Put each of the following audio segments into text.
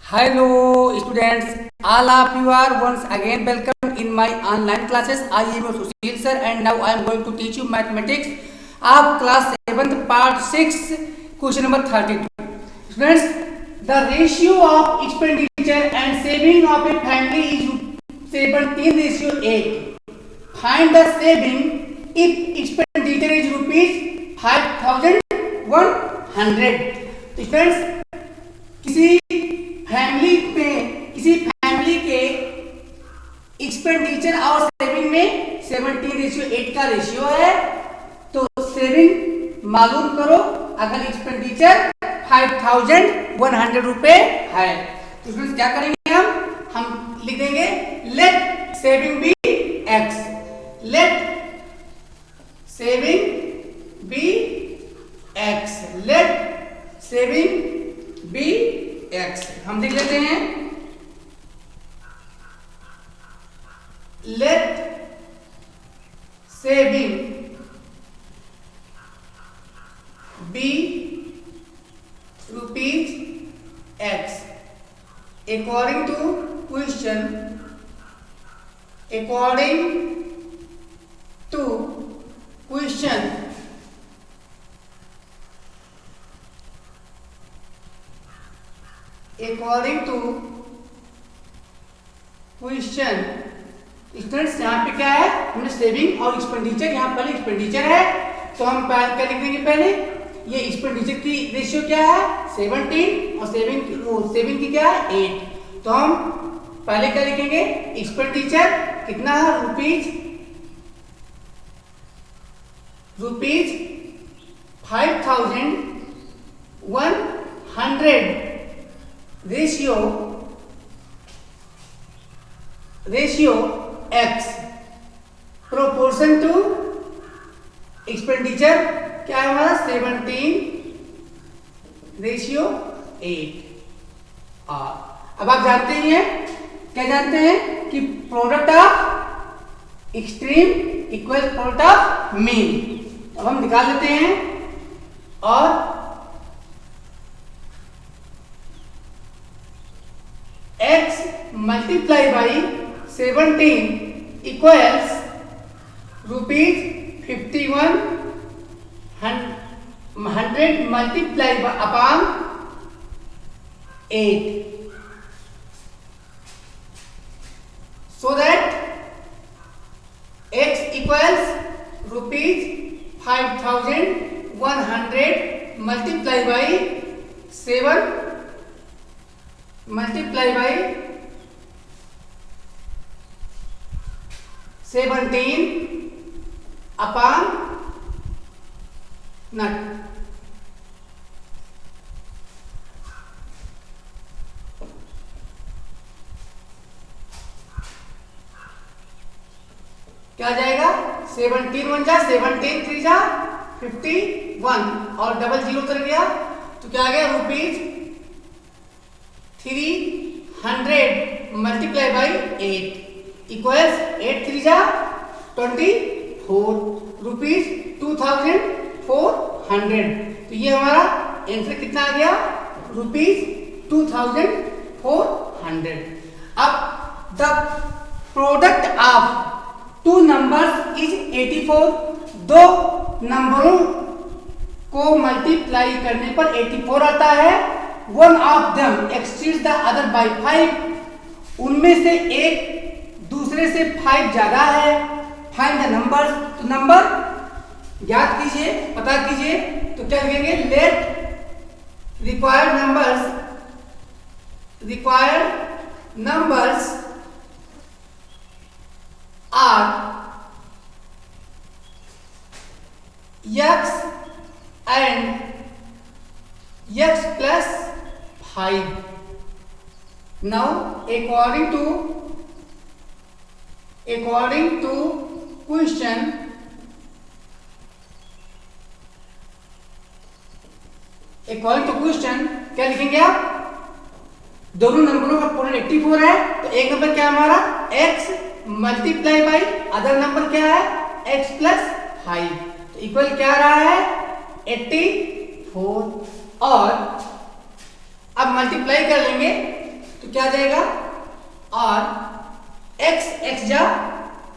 Hello students, all of you are once again welcome in my online classes. I am your Sushil sir and now I am going to teach you mathematics of class 7th part 6 question number 32. Students, the ratio of expenditure and saving of a family is 17:8. Find the saving if expenditure is rupees 5100. Students, किसी family के expenditure और saving में 17:8 का ratio है। तो saving मालूम करो अगर एक्सपेंडिचर 5100 रुपए है तो इसमें क्या करेंगे हम लिख देंगे let saving be x. Let saving be x. Let saving be x हम लिख लेते हैं let saving be rupees x according to question students यहाँ पे क्या है हमने सेविंग और एक्सपेंडिचर यहाँ पहले एक्सपेंडिचर है तो हम क्या लिख देंगे पहले ये एक्सपेंडिचर की रेशियो क्या है 17 और सेविंग की क्या है 8। तो हम पहले क्या लिखेंगे एक्सपेंडिचर कितना है rupees 5100 ratio x proportion to expenditure क्या है हमारा 17:8। अब आप जानते ही हैं क्या जानते हैं कि product of extreme equal product of mean. अब हम निकाल लेते हैं और x multiply by 17 equals rupees 5100 multiply upon 8 so that x equals rupees 5100 multiply by 7 multiply by 17 upon नट। क्या जाएगा 17 1 जा 17 3 जा 51 और डबल जीरो चल गया तो क्या आ गया रुपीज 300 मल्टीप्लाई बाई 8 इक्वल्स 8 3 जा 24 रुपीज 2400। तो ये हमारा आंसर कितना आ गया रुपीज 2400। अब the product of two numbers is 84। दो नंबरों को मल्टीप्लाई करने पर 84 आता है। One of them exceeds the other by 5। उनमें से एक दूसरे से 5 ज्यादा है। Find the numbers. तो नंबर याद कीजिए पता कीजिए तो क्या लिखेंगे let required numbers are x and x plus 5। now according to question क्या लिखेंगे आप दोनों नंबरों का पूर्ण 84 है तो एक नंबर क्या हमारा x multiply by other number क्या है x प्लस 5 तो इक्वल क्या रहा है 84। और अब मल्टीप्लाई कर लेंगे क्या आ जाएगा, और एक्स जा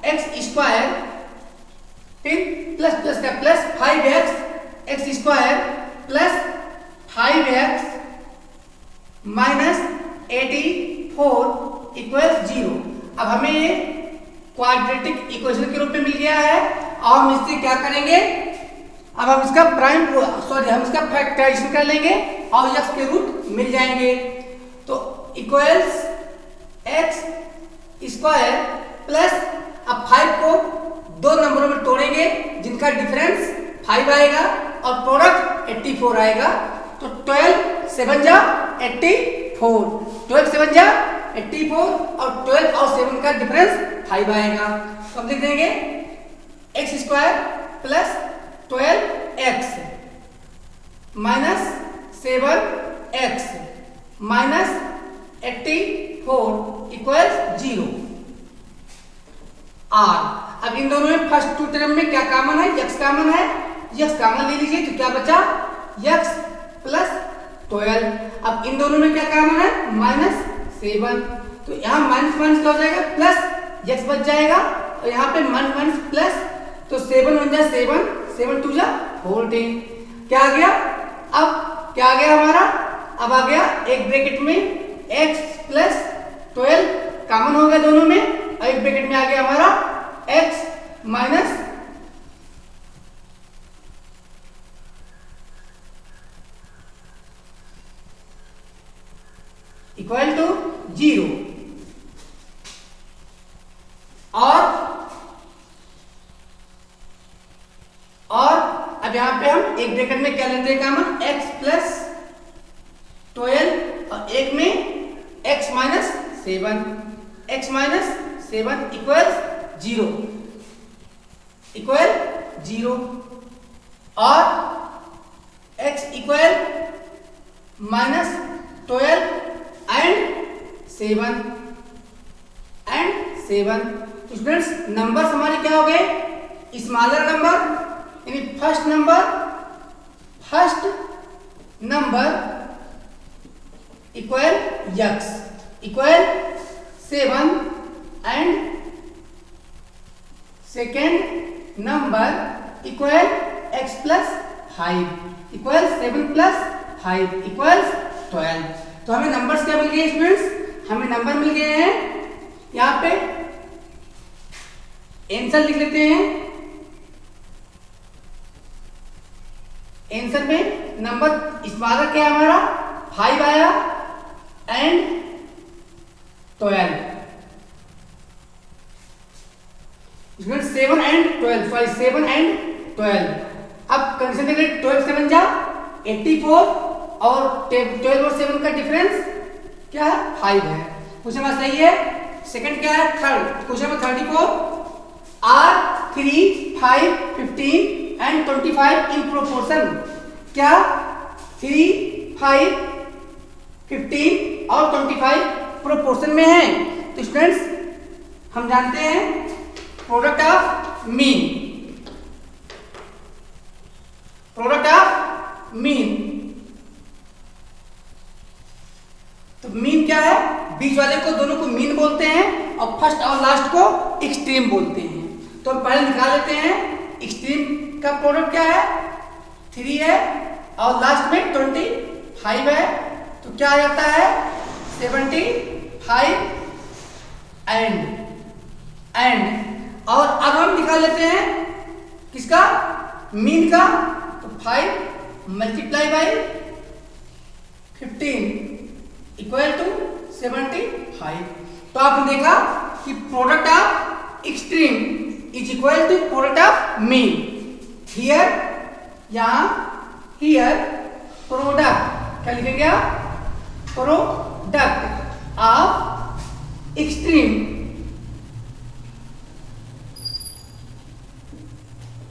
एक्स स्क्वायर, फिर प्लस प्लस का plus 5x x square plus 5x minus 84 equals 0। अब हमें ये क्वाड्रेटिक इक्वेशन के रूप में मिल गया है और हम इससे क्या करेंगे, अब हम इसका हम इसका फैक्टराइजेशन कर लेंगे और x के रूट मिल जाएंगे। तो इक्वल्स एक्स स्क्वायर प्लस, अब 5 को दो नंबरों में तोड़ेंगे जिनका डिफरेंस 5 आएगा और प्रोडक्ट 84 आएगा। तो 12 7 जा 84, 12 7 जा 84 और 12 और 7 का डिफरेंस 5 आएगा। तो हम लिख देंगे x square plus 12x minus 7x minus 84 equals 0 r। अब इन दोनों में फर्स्ट टू टर्म में क्या कॉमन है, x कॉमन है, x कॉमन ले लीजिए तो क्या बचा x प्लस 12। अब इन दोनों में क्या कॉमन है, -7, तो यहाँ माइनस माइनस क्या हो जाएगा, प्लस x बच जाएगा और यहाँ पे माइनस माइनस प्लस, तो 7 1 जा 7, 7 2 जा 14। क्या आ गया, अब क्या आ गया हमारा, अब आ गया एक ब्रैकेट में x प्लस 12 कॉमन हो गया दोनों में, और एक ब्रैकेट में आ गया हमारा x माइनस इक्वल टू 0। और अब यहां पे हम एक ब्रैकेट में क्या लेते हैं कॉमन, x प्लस 12 और एक में x minus 7, x minus 7 equals 0 equal 0, और x इक्वल -12 एंड 7। तो स्टूडेंट्स नंबर्स हमारे क्या हो गए, स्मॉलर नंबर यानी first number equal x equal 7 and second number equal x plus 5 equal 7 plus 5 equal 12। तो हमें नंबर्स क्या मिल गए स्टूडेंट्स, हमें नंबर मिल गए हैं। यहाँ पे आंसर लिख लेते हैं, आंसर में नंबर स्मॉलर क्या हमारा 5 आया एंड 12, 7 एंड 12, सॉरी 7 एंड 12। अब कंडीशन देख रहे 12 7 जा 84 और 12 और 7 का डिफरेंस क्या है 5 है, क्वेश्चन में सही है। सेकंड क्या है, थर्ड क्वेश्चन में 34 आर 3 5 15 एंड 25 इन प्रोपोर्शन, क्या 3 5 15 और 25 प्रोपोर्शन में है। तो स्टूडेंट्स हम जानते हैं प्रोडक्ट ऑफ मीन, तो मीन क्या है, बीच वाले को दोनों को मीन बोलते हैं और फर्स्ट और लास्ट को एक्सट्रीम बोलते हैं। तो हम पहले निकाल लेते हैं, एक्सट्रीम का प्रोडक्ट क्या है 3 है और लास्ट में 25 है, तो क्या आ जाता है 75 एंड और अब हम निकाल लेते हैं किसका, मीन का, तो 5 मल्टीप्लाई बाई 15 इक्वल टू 75। तो आपने देखा कि product of extreme is equal to product of mean. Here product क्या लिखेंगे आप, product of extreme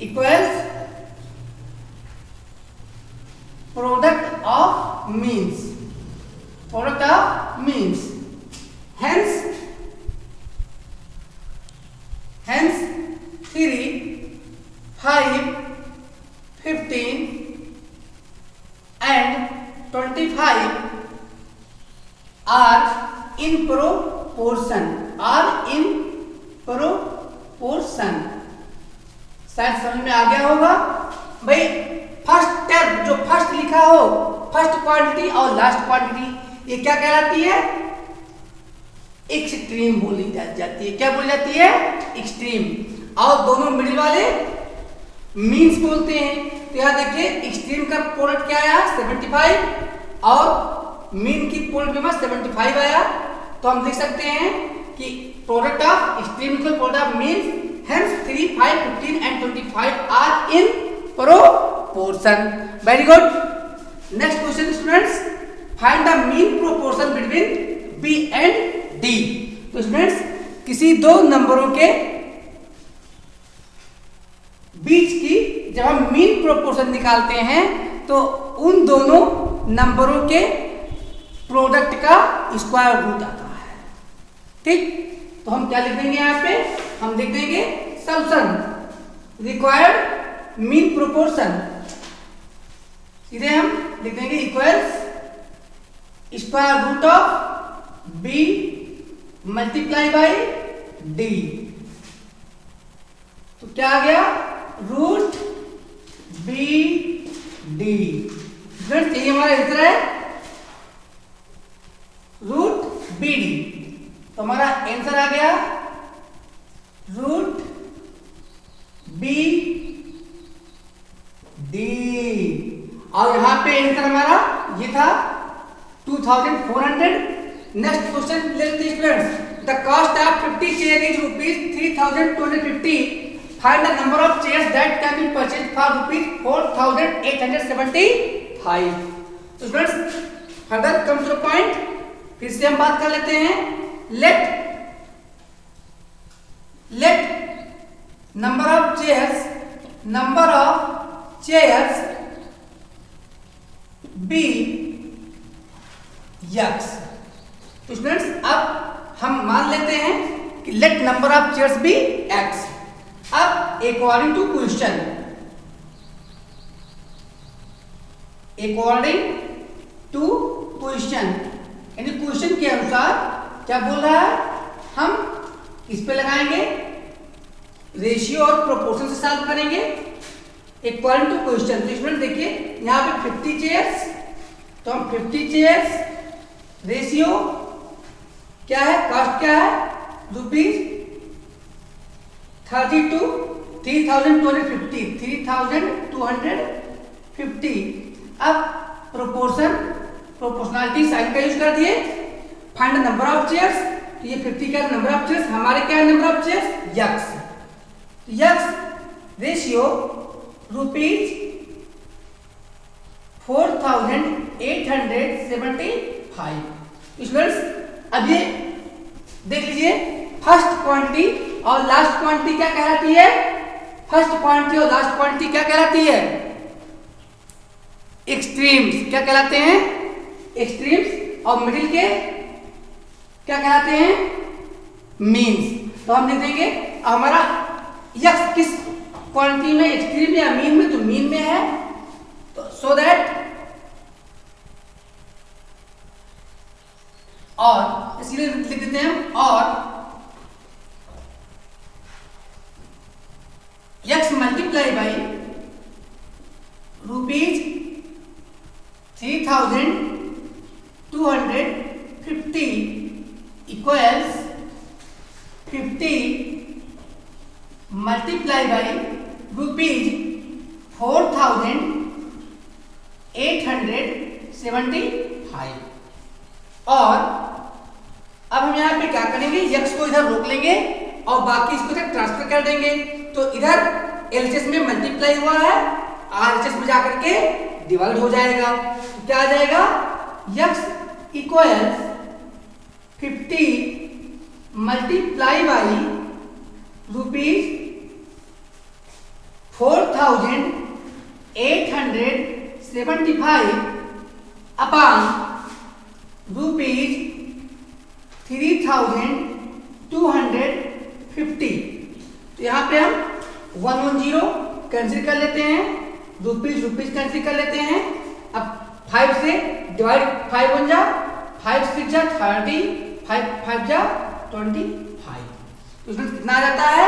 equals product of means, hence 3 5 15 and 25 are in proportion, are in proportion. शायद समझ में आ गया होगा भाई। फर्स्ट टर्म जो फर्स्ट लिखा हो, फर्स्ट क्वांटिटी और लास्ट क्वांटिटी, ये क्या कहलाती है? एक्सट्रीम बोली जाती है। क्या बोली जाती है? एक्सट्रीम। और दोनों मिडिल वाले मीन्स बोलते हैं। तो यहां देखिए एक्सट्रीम का प्रोडक्ट क्या आया? 75 और मीन की प्रोडक्ट में 75 आया। तो हम लिख सकते हैं कि product of extreme equal product of mean, hence 3, 5, 15 and 25 are in proportion. Very good. Next question students, find the mean proportion between B and D. तो स्टूडेंट्स किसी दो नंबरों के बीच की जब हम मीन प्रोपोर्शन निकालते हैं तो उन दोनों नंबरों के प्रोडक्ट का स्क्वायर रूट आता है। ठीक, तो हम क्या लिख देंगे यहां पे? हम लिख देंगे सॉल्यूशन रिक्वायर्ड मीन प्रोपोर्शन। सीधे हम लिख देंगे equals square root of B multiply by D. तो क्या आ गया? Root B D. यही हमारा आंसर है, रूट बी डी। तो हमारा आंसर आ गया रूट बी डी। और यहां पे आंसर हमारा ये था 2400। नेक्स्ट क्वेश्चन लेते हैं students. The cost of 50 chair is ₹3250। Find the number of chairs that can be purchased for ₹4875। तो students further come to the point, फिर से हम बात कर लेते हैं। Let number of chairs be x. तो स्टूडेंट्स अब हम मान लेते हैं कि let number of chairs be x. अब अकॉर्डिंग टू क्वेश्चन, यानी क्वेश्चन के अनुसार क्या बोल रहा है, हम इस पे लगाएंगे रेशियो और प्रोपोर्शन से सॉल्व करेंगे अकॉर्डिंग टू क्वेश्चन। तो स्टूडेंट देखिए यहां पे 50 चेयर्स, तो हम 50 चेयर्स रेशियो क्या है, कॉस्ट क्या है ₹3250। अब प्रोपोर्शनलिटी साइन का यूज कर दिए। Find the number of chairs, तो ये 50 का नंबर ऑफ चेयर्स, हमारे क्या है number of chairs x. X ratio ₹4875। Students अब ये देख लीजिए, फर्स्ट क्वांटिटी और लास्ट क्वांटिटी क्या कहलाती है? फर्स्ट क्वांटिटी और लास्ट क्वांटिटी क्या कहलाती है? एक्सट्रीम्स। क्या कहलाते हैं? एक्सट्रीम्स। और मिडिल के क्या कहलाते हैं? मीन्स। तो हम लिख देंगे हमारा यक्स किस क्वांटिटी में, एक्सट्रीम या मीन में? तो मीन में है, तो सो दैट और इसलिए लिख देते हैं हम और x multiply by ₹3250 equals 50 multiply by ₹4875। और अब हम यहाँ पे क्या करेंगे, यक्स को इधर रोक लेंगे और बाकी इसको इधर ट्रांसफर कर देंगे। तो इधर एलएचएस में मल्टीप्लाई हुआ है, आरएचएस में जाकर के डिवाइड हो जाएगा। तो क्या आ जाएगा? X equals 50 multiply by ₹4875 upon ₹3250। तो यहाँ पे हम 110 कैंसिल कर लेते हैं, रुपीज कैंसिल कर लेते हैं। अब 5 से डिवाइड 5 बन जा, 5 6 जा 30, 5 जा 25। तो इसमें कितना आ जाता है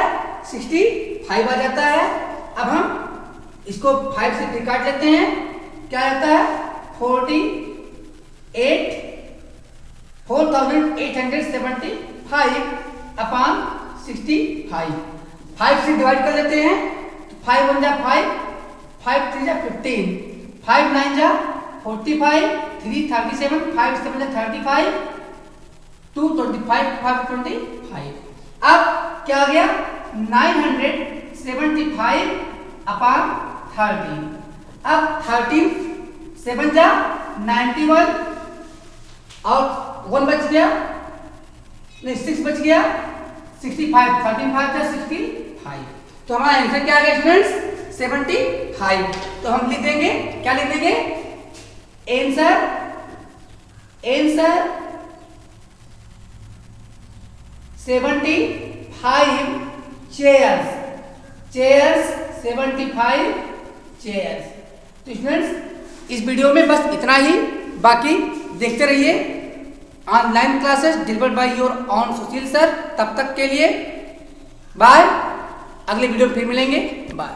65 आ जाता है। अब हम इसको 5 से फिर काट लेते हैं, क्या आता है 4875 अपॉन 65। 5 से डिवाइड कर लेते हैं तो 5 1 जा 5, 5 3 जा 15, 5 9 जा 45, 3 37, 5 7 जा 35, 2 25, 5 25। अब क्या आ गया 975 अपॉन 30। अब 13 7 जा 91 और 1 बच गया, नहीं 6 बच गया 65, 13 5 जा 65। तो हमारा आंसर क्या आ गया स्टूडेंट्स 75। तो हम लिख देंगे, क्या लिख देंगे आंसर 75 चेयर्स 75 चेयर्स। तो स्टूडेंट्स इस वीडियो में बस इतना ही, बाकी देखते रहिए online classes delivered by your on Sushil sir. तब तक के लिए बाय, अगले वीडियो में फिर मिलेंगे, बाय।